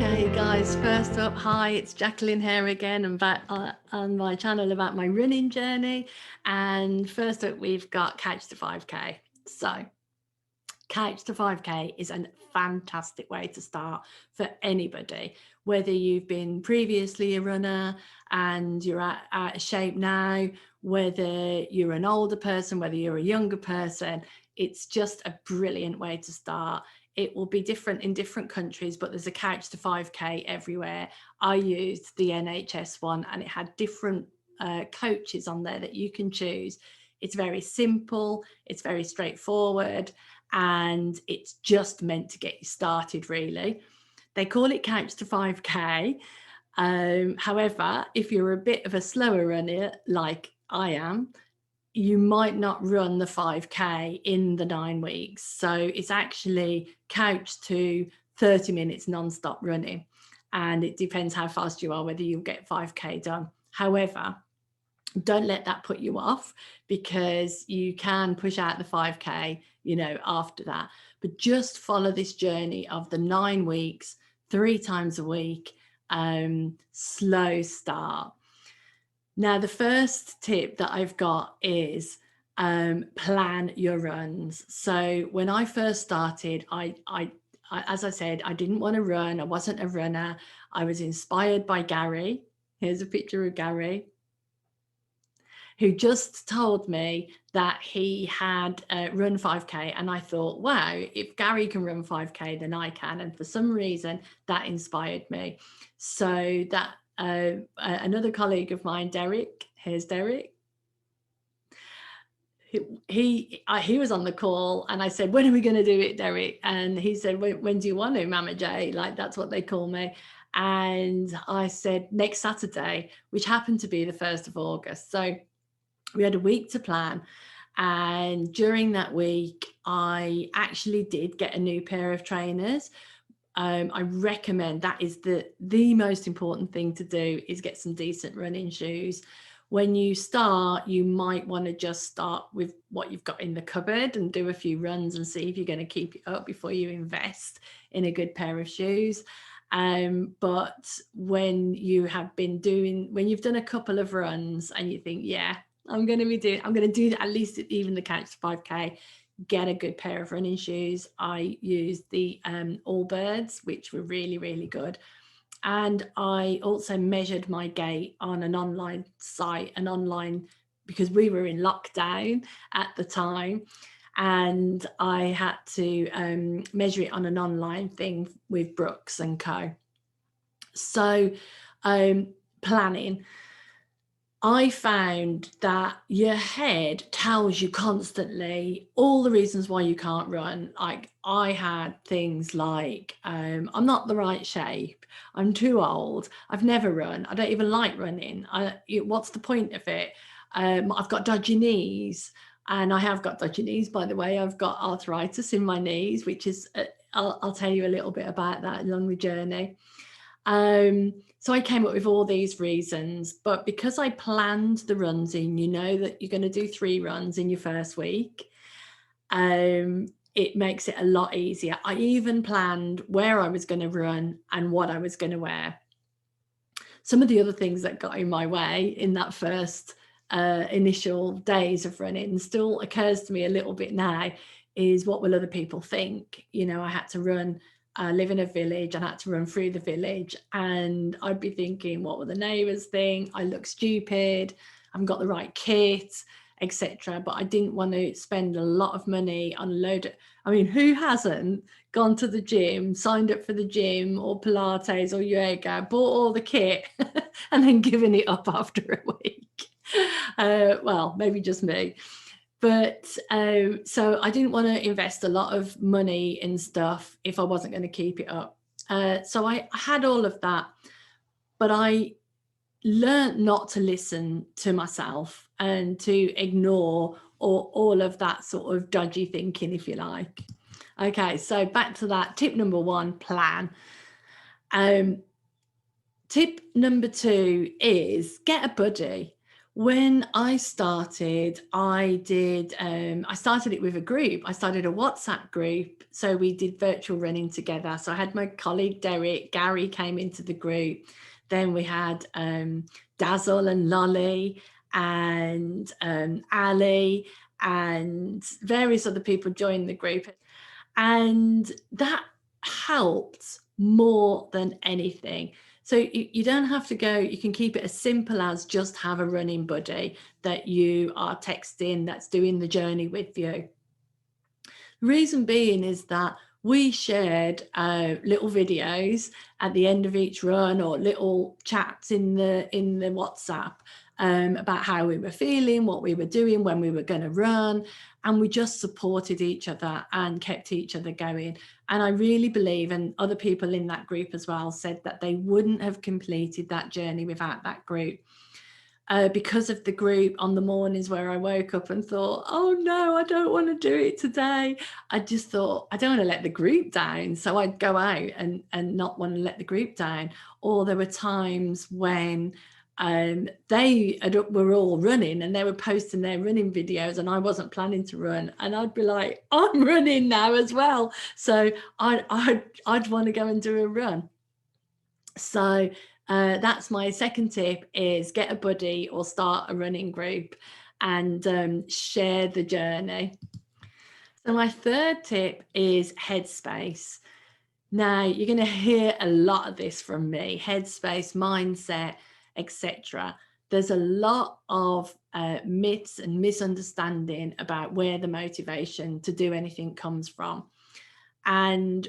Okay guys, first up, hi, it's Jacqueline here again. I'm back on my channel about my running journey, and first up we've got Couch to 5k. So Couch to 5k is a fantastic way to start for anybody, whether you've been previously a runner and you're out of shape now, whether you're an older person, whether you're a younger person. It's just a brilliant way to start. It will be different in different countries, but there's a Couch to 5k everywhere. I used the NHS one and it had different coaches on there that you can choose. It's very simple, it's very straightforward, and it's just meant to get you started, really. They call it Couch to 5k. However, if you're a bit of a slower runner like I am, you might not run the 5k in the 9 weeks. So it's actually couched to 30 minutes non-stop running, and it depends how fast you are whether you'll get 5k done. However, don't let that put you off, because you can push out the 5k, after that. But just follow this journey of the 9 weeks, 3 times a week, slow start. Now, the first tip that I've got is plan your runs. So when I first started, I as I said, I didn't want to run. I wasn't a runner. I was inspired by Gary. Here's a picture of Gary, who just told me that he had run 5k, and I thought, wow, if Gary can run 5k, then I can. And for some reason that inspired me. So that another colleague of mine, Derek, here's Derek, he was on the call, and I said, when are we going to do it, Derek? And he said, when do you want to, Mama J? Like, that's what they call me. And I said, next Saturday, which happened to be the 1st of August. So we had a week to plan, and during that week I actually did get a new pair of trainers. I recommend, that is the most important thing to do, is get some decent running shoes. When you start, you might want to just start with what you've got in the cupboard and do a few runs and see if you're going to keep it up before you invest in a good pair of shoes. But when you've done a couple of runs and you think, yeah, I'm going to do at least even the Couch to 5k, get a good pair of running shoes. I used the Allbirds, which were really, really good. And I also measured my gait on an online site, because we were in lockdown at the time. And I had to measure it on an online thing with Brooks and Co. So planning. I found that your head tells you constantly all the reasons why you can't run. Like, I had things like, I'm not the right shape, I'm too old, I've never run, I don't even like running, what's the point of it? I've got dodgy knees, and I have got dodgy knees, by the way. I've got arthritis in my knees, which is, I'll tell you a little bit about that along the journey. So I came up with all these reasons, but because I planned the runs in, that you're going to do 3 runs in your first week, it makes it a lot easier. I even planned where I was going to run and what I was going to wear. Some of the other things that got in my way in that first initial days of running still occurs to me a little bit now, is what will other people think? I had to run, live in a village, and I had to run through the village, and I'd be thinking, what will the neighbours think? I look stupid, I haven't got the right kit, etc. But I didn't want to spend a lot of money on who hasn't gone to the gym, signed up for the gym or Pilates or yoga, bought all the kit and then given it up after a week? Well, maybe just me. But so I didn't want to invest a lot of money in stuff if I wasn't going to keep it up. So I had all of that, but I learned not to listen to myself and to ignore all of that sort of dodgy thinking, if you like. Okay, so back to that. Tip number 1, plan. Tip number 2 is get a buddy. When I started, I started it with a group. I started a WhatsApp group. So we did virtual running together. So I had my colleague Gary came into the group. Then we had Dazzle and Lolly and Ali and various other people joined the group. And that helped more than anything. So you don't have to go, you can keep it as simple as just have a running buddy that you are texting that's doing the journey with you. The reason being is that we shared little videos at the end of each run or little chats in the WhatsApp about how we were feeling, what we were doing, when we were going to run, and we just supported each other and kept each other going. And I really believe, and other people in that group as well said that they wouldn't have completed that journey without that group. Because of the group, on the mornings where I woke up and thought, oh no, I don't want to do it today, I just thought, I don't want to let the group down. So I'd go out and not want to let the group down. Or there were times when they were all running and they were posting their running videos and I wasn't planning to run, and I'd be like, I'm running now as well. So I'd want to go and do a run. So that's my second tip, is get a buddy or start a running group and share the journey. So my third tip is Headspace. Now you're going to hear a lot of this from me: Headspace, mindset, etc. There's a lot of myths and misunderstanding about where the motivation to do anything comes from. And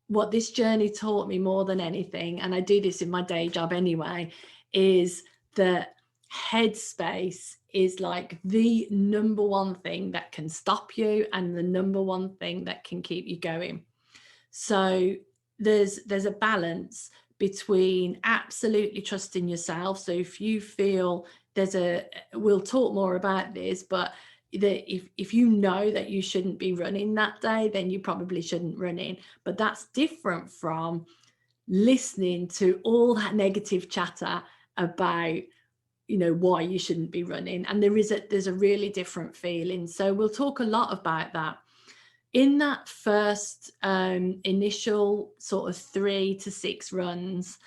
what this journey taught me more than anything, and I do this in my day job anyway, is that Headspace is like the number one thing that can stop you and the number one thing that can keep you going. So there's a balance between absolutely trusting yourself. So if you feel we'll talk more about this, but that if you know that you shouldn't be running that day, then you probably shouldn't run in. But that's different from listening to all that negative chatter about, you know, why you shouldn't be running. And there's a really different feeling. So we'll talk a lot about that. In that first initial sort of 3 to 6 runs,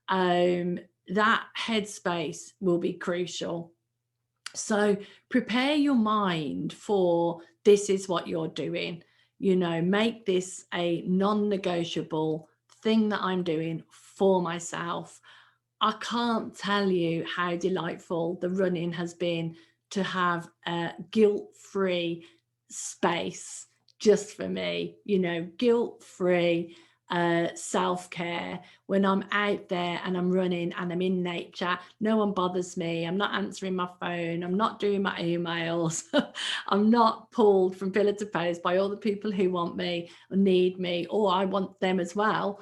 that Headspace will be crucial. So prepare your mind for, this is what you're doing. You know, make this a non-negotiable thing that I'm doing for myself. I can't tell you how delightful the running has been to have a guilt-free space just for me, you know, guilt-free self-care when I'm out there and I'm running and I'm in nature. No one bothers me. I'm not answering my phone. I'm not doing my emails. I'm not pulled from pillar to post by all the people who want me or need me, or I want them as well.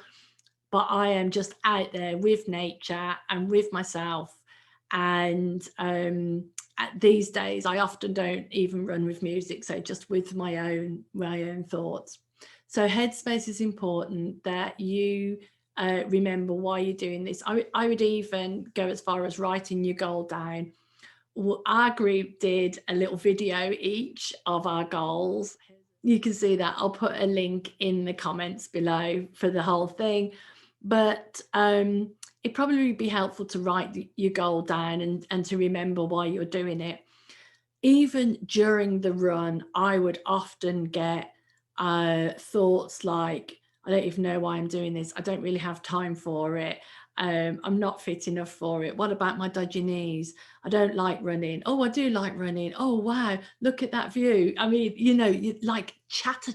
But I am just out there with nature and with myself. And these days I often don't even run with music, so just with my own thoughts. So Headspace is important, that you remember why you're doing this. I would even go as far as writing your goal down. Our group did a little video each of our goals. You can see that. I'll put a link in the comments below for the whole thing. But it'd probably be helpful to write your goal down and to remember why you're doing it. Even during the run, I would often get thoughts like, I don't even know why I'm doing this. I don't really have time for it. I'm not fit enough for it. What about my dodgy knees? I don't like running. Oh, I do like running. Oh, wow, look at that view. I mean, you know, like chatter.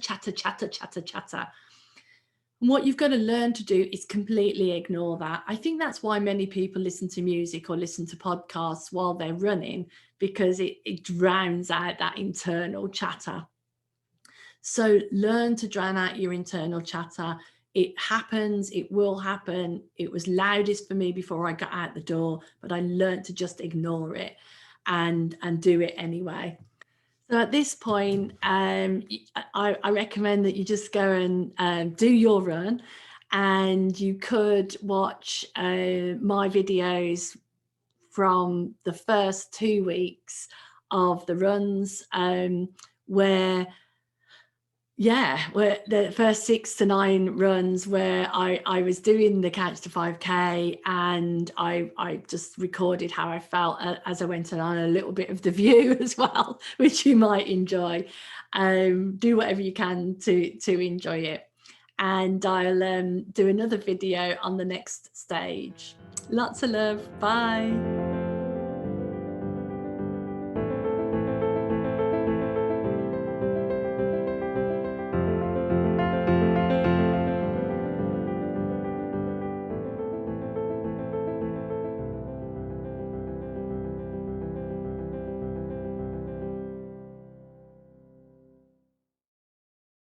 And what you've got to learn to do is completely ignore that. I think that's why many people listen to music or listen to podcasts while they're running, because it drowns out that internal chatter. So learn to drown out your internal chatter. It happens, it will happen. It was loudest for me before I got out the door, but I learned to just ignore it and do it anyway. So at this point, I recommend that you just go and do your run, and you could watch my videos from the first 2 weeks of the runs, where the first 6 to 9 runs where I was doing the Couch to 5K, and I just recorded how I felt as I went on, a little bit of the view as well, which you might enjoy. Do whatever you can to enjoy it. And I'll do another video on the next stage. Lots of love. Bye.